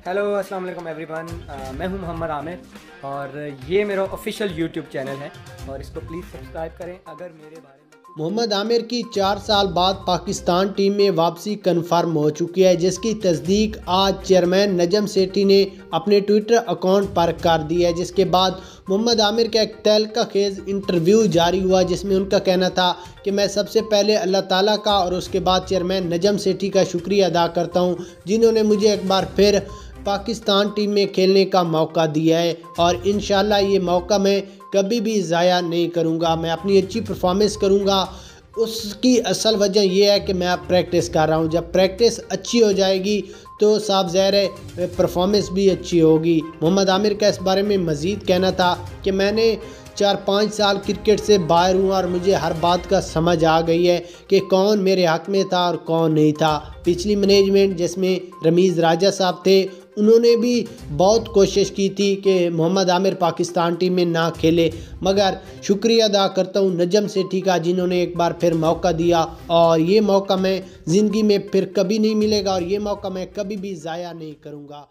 Hello अस्सलाम वालेकुम everyone. मैं हूं मोहम्मद आमिर और ये मेरा ऑफिशियल यूट्यूब चैनल है और इसको प्लीज़ सब्सक्राइब करें। अगर मेरे बारे में मोहम्मद आमिर की 4 साल बाद पाकिस्तान टीम में वापसी कन्फर्म हो चुकी है, जिसकी तस्दीक आज चेयरमैन नजम सेठी ने अपने ट्विटर अकाउंट पर कर दी है। जिसके बाद मोहम्मद आमिर का एक तहलका खेज इंटरव्यू जारी हुआ, जिसमें उनका कहना था कि मैं सबसे पहले अल्लाह ताला का और उसके बाद चेयरमैन नजम सेठी का शुक्रिया अदा करता हूँ, जिन्होंने मुझे एक बार फिर पाकिस्तान टीम में खेलने का मौका दिया है और इंशाल्लाह ये मौका मैं कभी भी ज़ाया नहीं करूँगा। मैं अपनी अच्छी परफॉर्मेंस करूँगा। उसकी असल वजह यह है कि मैं अब प्रैक्टिस कर रहा हूँ। जब प्रैक्टिस अच्छी हो जाएगी तो साफ ज़ाहिर है परफॉर्मेंस भी अच्छी होगी। मोहम्मद आमिर का इस बारे में मज़ीद कहना था कि मैंने 4-5 साल क्रिकेट से बाहर हूँ और मुझे हर बात का समझ आ गई है कि कौन मेरे हक़ में था और कौन नहीं था। पिछली मैनेजमेंट जिसमें रमीज़ राजा साहब थे, उन्होंने भी बहुत कोशिश की थी कि मोहम्मद आमिर पाकिस्तान टीम में ना खेले, मगर शुक्रिया अदा करता हूँ नजम सेठी का, जिन्होंने एक बार फिर मौका दिया और ये मौका मैं ज़िंदगी में फिर कभी नहीं मिलेगा और ये मौका मैं कभी भी ज़ाया नहीं करूँगा।